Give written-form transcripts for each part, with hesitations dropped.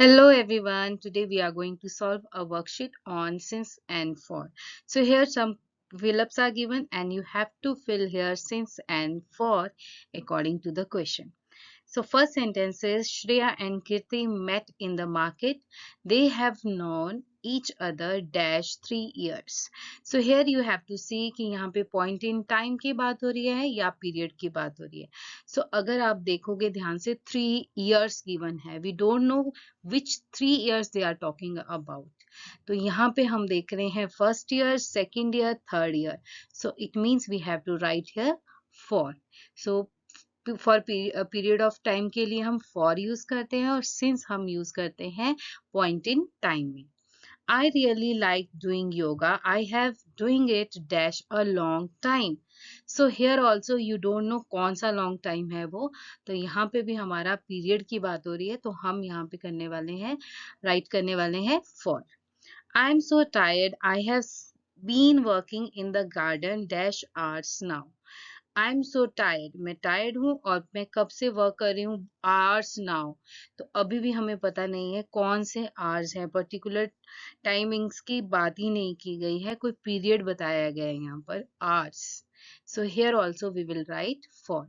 Hello everyone. Today we are going to solve a worksheet on since and for. So here some fill-ups are given and you have to fill here since and for according to the question. So first sentence is Shreya and Kirti met in the market. They have known each other dash 3 years. So here you have to see कि यहाँ पे point in time की बात हो रही है या period की बात हो रही है. So अगर आप देखोगे ध्यान से 3 years given है. We don't know which 3 years they are talking about. तो यहाँ पे हम देख रहे हैं first year, second year, third year. So it means we have to write here for. So for period of time के लिए हम फॉर यूज करते हैं और सिंस हम यूज करते हैं पॉइंट इन टाइम में. I really like doing yoga. I have doing it dash a long time. So here also you don't know कौन सा लॉन्ग टाइम है वो. तो यहाँ पे भी हमारा पीरियड की बात हो रही है तो हम यहाँ पे करने वाले हैं राइट करने वाले हैं for. I am so tired. I have been working in the garden dash hours now. I am so tired. मैं टायर्ड हूँ और मैं कब से वर्क कर रही हूँ आवर्स नाउ. तो अभी भी हमें पता नहीं है कौन से आवर्स हैं. पर्टिकुलर टाइमिंग्स की बात ही नहीं की गई है. कोई पीरियड बताया गया है यहाँ पर hours. So here also we will write for.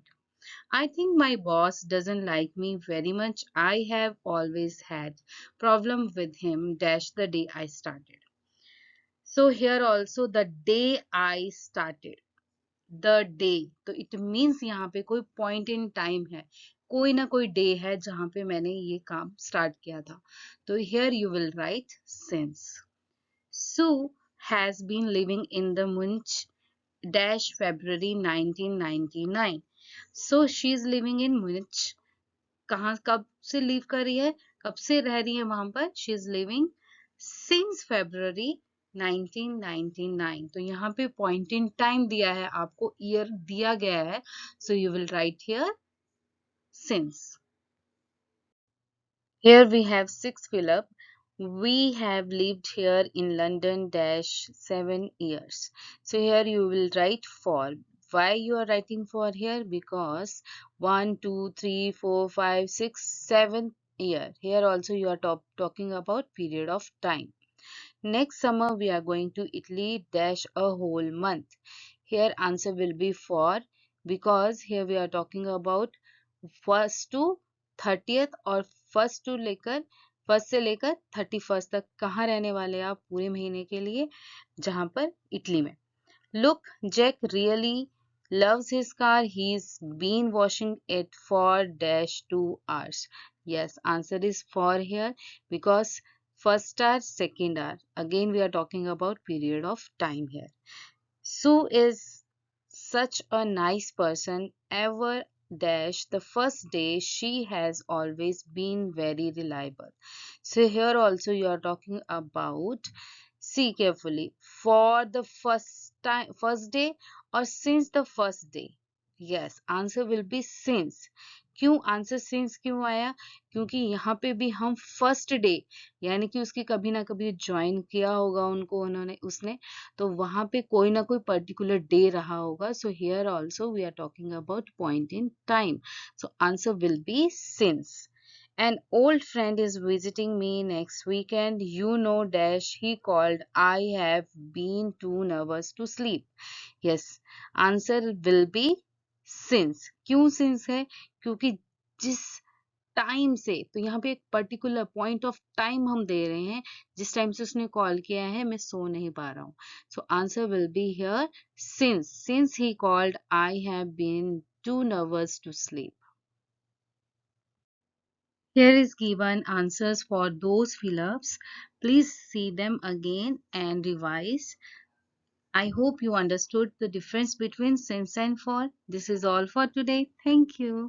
I think my boss doesn't like me very much. I have always had problem with him dash the day I started. So here also the day I started. The day. तो it means यहाँ पे कोई point in time है. कोई ना कोई day है जहां पे मैंने ये काम स्टार्ट किया था. तो here you will write since. Sue has been living in the Munich dash February 1999. So she is living in Munich. कहाँ कब से लीव कर रही है, कब से रह रही है वहां पर. She is living since February 1999. तो यहाँ पे पॉइंट इन टाइम दिया है आपको, ईयर दिया गया है. So you will right here since. Here we have six fill up. We have lived here in London dash 7 years. So here you will write for. Why you are writing for here? Because 1, 2, 3, 4, 5, 6, 7 year. Here also you are talking about period of time. Next summer we are going to Italy dash a whole month. Here answer will be for, because here we are talking about first to 30th और first से लेकर 31st तक कहाँ रहने वाले आप पूरे महीने के लिए, जहां पर इटली में. Look, Jack really loves his car. He's been washing it for dash 2 hours. Yes, answer is for here because first hour, second hour. Again, we are talking about period of time here. Sue is such a nice person. Ever dash the first day she has always been very reliable. So here also you are talking about, see carefully, for the first day or since the first day. Yes, answer will be since. क्यों answer since क्यों आया? क्योंकि यहाँ पे भी हम first day यानी कि उसकी कभी ना कभी ज्वाइन किया होगा उन्होंने उसने, तो वहां पे कोई ना कोई पर्टिकुलर डे रहा होगा. So here also we are talking about point in time. So answer will be since. An old friend is visiting me next weekend. You know dash he called. I have been too nervous to sleep. Yes, answer will be since. क्यों since है? क्योंकि जिस time से, तो यहाँ पे एक particular point of time हम दे रहे हैं. जिस टाइम से उसने कॉल किया है मैं सो नहीं पा रहा हूँ. So answer will be here since he called I have been too nervous to sleep. Here is given answers for those fill-ups. Please see them again and revise. I hope you understood the difference between since and for. This is all for today. Thank you.